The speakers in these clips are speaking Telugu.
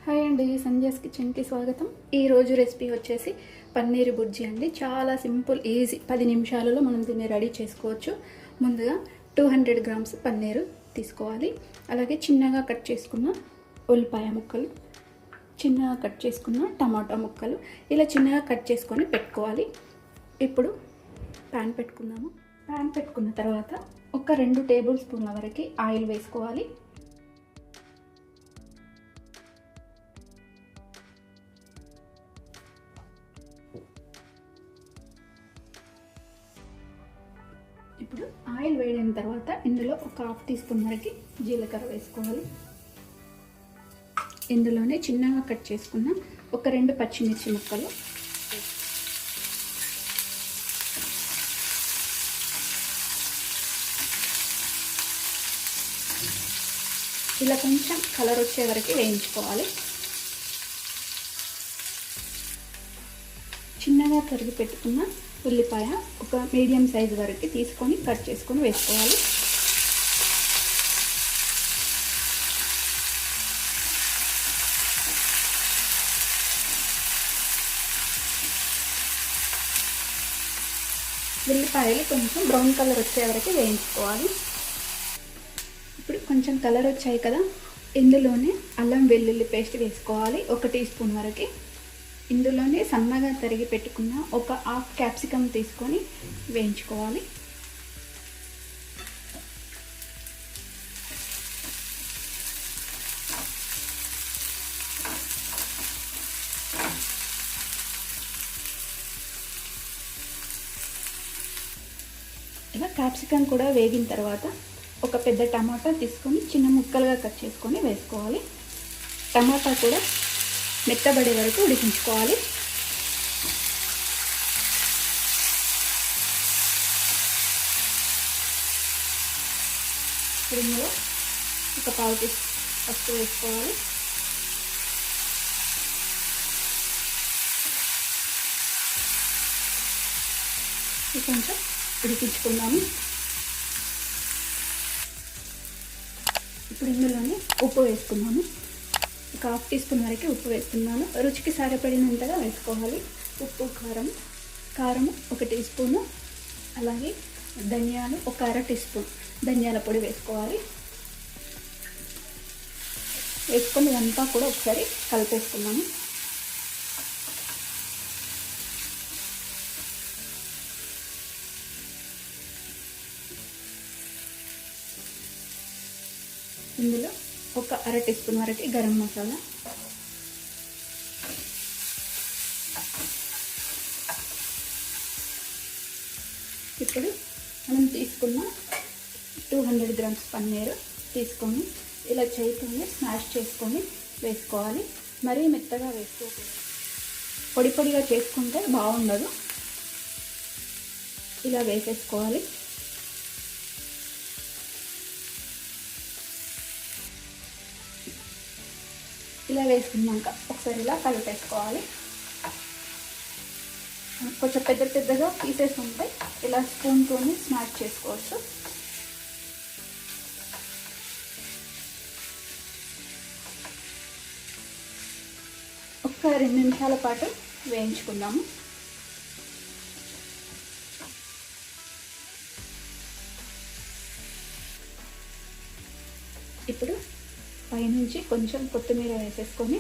హాయ్ అండి, సంధ్యాస్ కిచెన్కి స్వాగతం. ఈరోజు రెసిపీ వచ్చేసి పన్నీర్ బుర్జీ అండి. చాలా సింపుల్, ఈజీ, 10 నిమిషాలలో మనం దీన్ని రెడీ చేసుకోవచ్చు. ముందుగా 200 గ్రామ్స్ పన్నీరు తీసుకోవాలి. అలాగే చిన్నగా కట్ చేసుకున్న ఉల్లిపాయ ముక్కలు, చిన్నగా కట్ చేసుకున్న టమాటా ముక్కలు ఇలా చిన్నగా కట్ చేసుకొని పెట్టుకోవాలి. ఇప్పుడు ప్యాన్ పెట్టుకుందాము. ప్యాన్ పెట్టుకున్న తర్వాత ఒక 2 టేబుల్ స్పూన్ల వరకు ఆయిల్ వేసుకోవాలి. ఇప్పుడు ఆయిల్ వేడిన తర్వాత ఇందులో ఒక 1/2 టీ స్పూన్ వరకు జీలకర్ర వేసుకోవాలి. ఇందులోనే చిన్నగా కట్ చేసుకున్న ఒక 2 పచ్చిమిర్చి ముక్కలు, ఇలా కొంచెం కలర్ వచ్చే వరకు వేయించుకోవాలి. చిన్నగా తరిగి పెట్టుకున్న ఉల్లిపాయ ఒక మీడియం సైజు వరకు తీసుకొని కట్ చేసుకొని వేసుకోవాలి. ఉల్లిపాయలు కొంచెం బ్రౌన్ కలర్ వచ్చే వరకు వేయించుకోవాలి. ఇప్పుడు కొంచెం కలర్ వచ్చాయి కదా, ఇందులోనే అల్లం వెల్లుల్లి పేస్ట్ వేసుకోవాలి 1 టీ స్పూన్ వరకు. ఇందులోనే సన్నగా తరిగి పెట్టుకున్న ఒక 1/2 క్యాప్సికమ్ తీసుకొని వేయించుకోవాలి. ఇలా క్యాప్సికమ్ కూడా వేగిన తర్వాత ఒక పెద్ద టమాటా తీసుకొని చిన్న ముక్కలుగా కట్ చేసుకొని వేసుకోవాలి. టమాటా కూడా మెత్తబడే వరకు ఉడికించుకోవాలి. ఇప్పుడు ఇందులో ఒక 1/2 టీ పసుపు వేసుకోవాలి. ఇది కొంచెం ఉడికించుకుందాము. ఇప్పుడు ఇందులోనే ఉప్పు వేసుకున్నాము. ఒక 1/2 టీ స్పూన్ వరకు ఉప్పు వేస్తున్నాను. రుచికి సరిపడినంతగా వేసుకోవాలి. ఉప్పు, కారం 1 టీ స్పూను, అలాగే ధనియాలు ఒక 1/2 టీ స్పూన్ ధనియాల పొడి వేసుకోవాలి. వేసుకొని ఇదంతా కూడా ఒకసారి కలిపేసుకున్నాము. ఇందులో ఒక 1/2 టీ స్పూన్ వరకు గరం మసాలా, ఇప్పుడు మనం తీసుకున్న 200 గ్రామ్స్ పన్నీరు తీసుకొని ఇలా చేతిని స్మాష్ చేసుకొని వేసుకోవాలి. మరీ మెత్తగా వేసుకోకూడదు, పొడి పొడిగా చేసుకుంటే బాగుండదు. ఇలా వేసేసుకోవాలి. ఇలా వేసుకున్నాక ఒకసారి ఇలా కలిపేసుకోవాలి. కొంచెం పెద్దగా పీసెస్ ఉంటాయి, ఇలా స్పూన్తోని స్మాష్ చేసుకోవచ్చు. ఒక 2 నిమిషాల పాటు వేయించుకుందాము. ఇప్పుడు పైనుంచి కొంచెం కొత్తిమీర వేసేసుకొని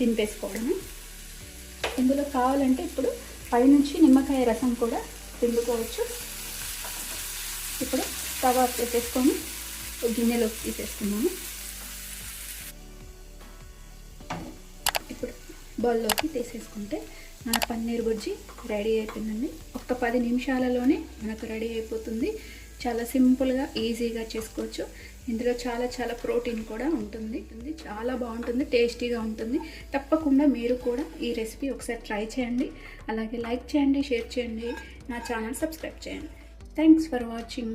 దింపేసుకోవడమే. ఇందులో కావాలంటే ఇప్పుడు పైనుంచి నిమ్మకాయ రసం కూడా పిండుకోవచ్చు. ఇప్పుడు స్టవ్ ఆఫ్ చేసేసుకొని గిన్నెలోకి తీసేసుకున్నాము. ఇప్పుడు బౌల్లోకి తీసేసుకుంటే మన పన్నీర్ బుర్జీ రెడీ అయిపోయిందండి. ఒక 10 నిమిషాలలోనే మనకు రెడీ అయిపోతుంది. చాలా సింపుల్గా, ఈజీగా చేసుకోవచ్చు. ఇందులో చాలా ప్రోటీన్ కూడా ఉంటుంది. చాలా బాగుంటుంది, టేస్టీగా ఉంటుంది. తప్పకుండా మీరు కూడా ఈ రెసిపీ ఒకసారి ట్రై చేయండి. అలాగే లైక్ చేయండి, షేర్ చేయండి, నా ఛానల్ సబ్స్క్రైబ్ చేయండి. Thanks for watching.